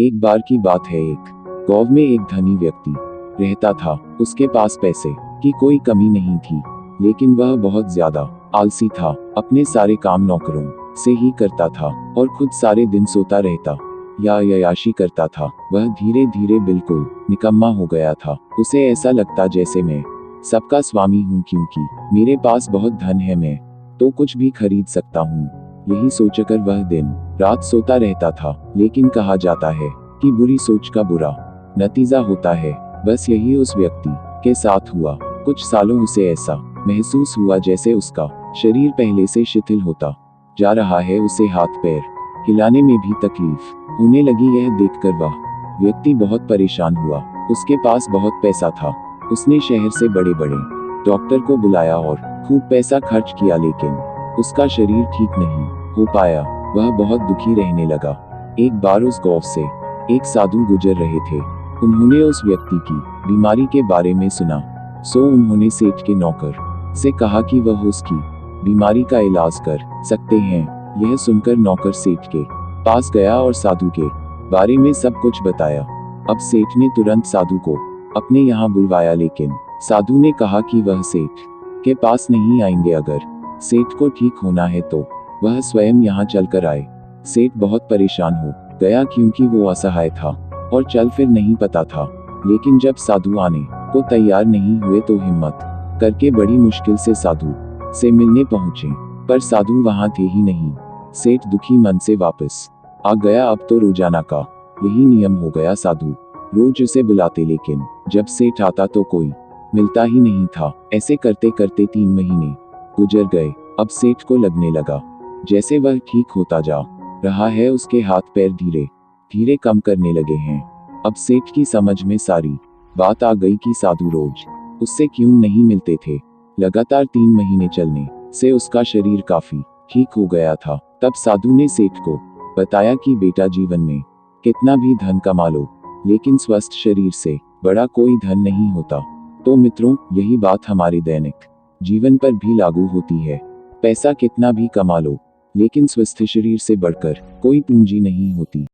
एक बार की बात है, एक गांव में एक धनी व्यक्ति रहता था। उसके पास पैसे की कोई कमी नहीं थी, लेकिन वह बहुत ज्यादा आलसी था। अपने सारे काम नौकरों से ही करता था और खुद सारे दिन सोता रहता या अय्याशी करता था। वह धीरे धीरे बिल्कुल निकम्मा हो गया था। उसे ऐसा लगता जैसे मैं सबका स्वामी हूँ, क्योंकि मेरे पास बहुत धन है, मैं तो कुछ भी खरीद सकता हूँ। यही सोचकर वह दिन रात सोता रहता था। लेकिन कहा जाता है कि बुरी सोच का बुरा नतीजा होता है। बस यही उस व्यक्ति के साथ हुआ। कुछ सालों उसे ऐसा महसूस हुआ जैसे उसका शरीर पहले से शिथिल होता जा रहा है। उसे हाथ पैर हिलाने में भी तकलीफ होने लगी। यह देखकर वह व्यक्ति बहुत परेशान हुआ। उसके पास बहुत पैसा था। उसने शहर से बड़े बड़े डॉक्टर को बुलाया और खूब पैसा खर्च किया, लेकिन उसका शरीर ठीक नहीं हो पाया। वह बहुत दुखी रहने लगा। एक बार उस गांव से एक साधु गुजर रहे थे। उन्होंने उस व्यक्ति की बीमारी के बारे में सुना, सो उन्होंने सेठ के नौकर से कहा कि वह उसकी बीमारी का इलाज कर सकते हैं। यह सुनकर नौकर सेठ के पास गया और साधु के बारे में सब कुछ बताया। अब सेठ ने तुरंत साधु को अपने यहाँ बुलवाया, लेकिन साधु ने कहा कि वह सेठ के पास नहीं आएंगे। अगर सेठ को ठीक होना है तो वह स्वयं यहाँ चलकर आए। सेठ बहुत परेशान हो गया, क्योंकि वो असहाय था और चल फिर नहीं पता था। लेकिन जब साधु आने को तैयार नहीं हुए तो हिम्मत करके बड़ी मुश्किल से साधु से मिलने पहुंचे, पर साधु वहां थे ही नहीं। सेठ दुखी मन से वापस आ गया। अब तो रोजाना का यही नियम हो गया। साधु रोज उसे बुलाते, लेकिन जब सेठ आता तो कोई मिलता ही नहीं था। ऐसे करते करते 3 महीने गुजर गए। अब सेठ को लगने लगा जैसे वह ठीक होता जा रहा है। उसके हाथ पैर धीरे धीरे कम करने लगे हैं। अब सेठ की समझ में सारी बात आ गई कि साधु रोज उससे क्यों नहीं मिलते थे। लगातार 3 महीने चलने से उसका शरीर काफी ठीक हो गया था। तब साधु ने सेठ को बताया कि बेटा, जीवन में कितना भी धन कमा लो, लेकिन स्वस्थ शरीर से बड़ा कोई धन नहीं होता। तो मित्रों, यही बात हमारे दैनिक जीवन पर भी लागू होती है। पैसा कितना भी कमा लो, लेकिन स्वस्थ शरीर से बढ़कर कोई पूंजी नहीं होती।